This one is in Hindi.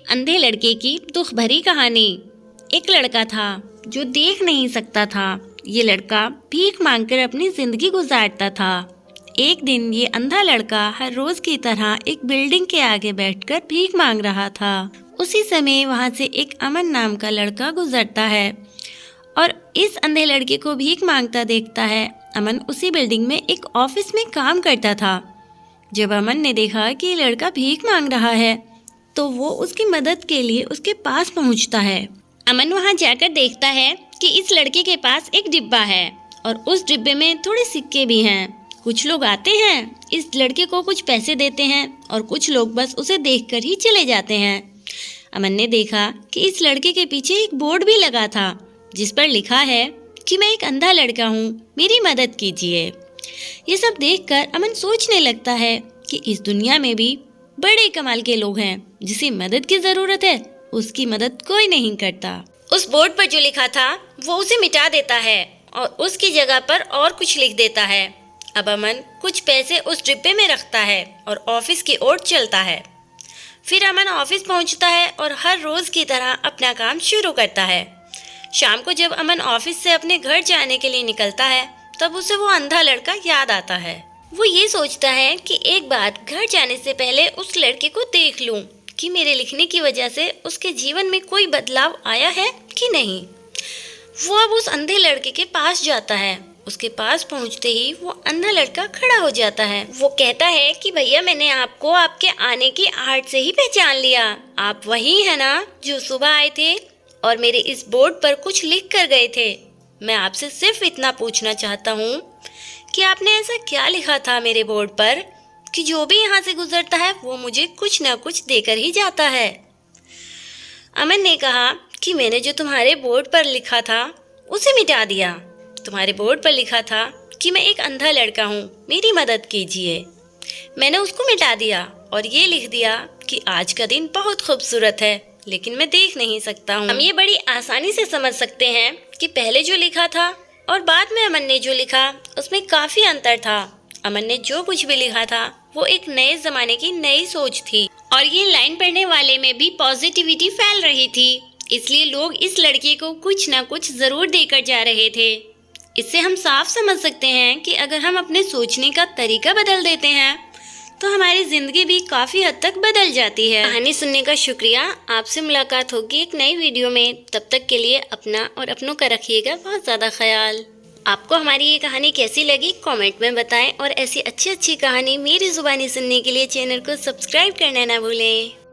अंधे लड़के की दुख भरी कहानी। एक लड़का था जो देख नहीं सकता था। ये लड़का भीख मांगकर अपनी जिंदगी गुजारता था। एक दिन ये अंधा लड़का हर रोज की तरह एक बिल्डिंग के आगे बैठकर भीख मांग रहा था। उसी समय वहां से एक अमन नाम का लड़का गुजरता है और इस अंधे लड़के को भीख मांगता देखता है। अमन उसी बिल्डिंग में एक ऑफिस में काम करता था। जब अमन ने देखा कि लड़का भीख मांग रहा है तो वो उसकी मदद के लिए उसके पास पहुंचता है। अमन वहां जाकर देखता है कि इस लड़के के पास एक डिब्बा है और उस डिब्बे में थोड़े सिक्के भी हैं। कुछ लोग आते हैं, इस लड़के को कुछ पैसे देते हैं और कुछ लोग बस उसे देखकर ही चले जाते हैं। अमन ने देखा कि इस लड़के के पीछे एक बोर्ड भी लगा था जिस पर लिखा है कि मैं एक अंधा लड़का हूँ, मेरी मदद कीजिए। ये सब देखकर अमन सोचने लगता है कि इस दुनिया में भी बड़े कमाल के लोग हैं। जिसे मदद की जरूरत है उसकी मदद कोई नहीं करता। उस बोर्ड पर जो लिखा था वो उसे मिटा देता है और उसकी जगह पर और कुछ लिख देता है। अब अमन कुछ पैसे उस डिब्बे में रखता है और ऑफिस की ओर चलता है। फिर अमन ऑफिस पहुंचता है और हर रोज की तरह अपना काम शुरू करता है। शाम को जब अमन ऑफिस से अपने घर जाने के लिए निकलता है तब उसे वो अंधा लड़का याद आता है। वो ये सोचता है कि एक बार घर जाने से पहले उस लड़के को देख लूं कि मेरे लिखने की वजह से उसके जीवन में कोई बदलाव आया है कि नहीं। वो अब उस अंधे लड़के के पास जाता है। उसके पास पहुंचते ही वो अंधा लड़का खड़ा हो जाता है। वो कहता है कि भैया, मैंने आपको आपके आने की आहट से ही पहचान लिया। आप वही है ना जो सुबह आए थे और मेरे इस बोर्ड पर कुछ लिख कर गए थे। मैं आपसे सिर्फ इतना पूछना चाहता हूँ कि आपने ऐसा क्या लिखा था मेरे बोर्ड पर कि जो भी यहाँ से गुजरता है वो मुझे कुछ न कुछ देकर ही जाता है। अमन ने कहा कि मैंने जो तुम्हारे बोर्ड पर लिखा था उसे मिटा दिया। तुम्हारे बोर्ड पर लिखा था कि मैं एक अंधा लड़का हूँ, मेरी मदद कीजिए। मैंने उसको मिटा दिया और ये लिख दिया कि आज का दिन बहुत खूबसूरत है लेकिन मैं देख नहीं सकता हूँ। हम ये बड़ी आसानी से समझ सकते हैं कि पहले जो लिखा था और बाद में अमन ने जो लिखा उसमें काफी अंतर था। अमन ने जो कुछ भी लिखा था वो एक नए जमाने की नई सोच थी और ये लाइन पढ़ने वाले में भी पॉजिटिविटी फैल रही थी। इसलिए लोग इस लड़के को कुछ ना कुछ जरूर देकर जा रहे थे। इससे हम साफ समझ सकते हैं कि अगर हम अपने सोचने का तरीका बदल देते हैं तो हमारी जिंदगी भी काफी हद तक बदल जाती है। कहानी सुनने का शुक्रिया। आपसे मुलाकात होगी एक नई वीडियो में। तब तक के लिए अपना और अपनों का रखिएगा बहुत ज्यादा ख्याल। आपको हमारी ये कहानी कैसी लगी कमेंट में बताएं और ऐसी अच्छी अच्छी कहानी मेरी जुबानी सुनने के लिए चैनल को सब्सक्राइब करना ना भूलें।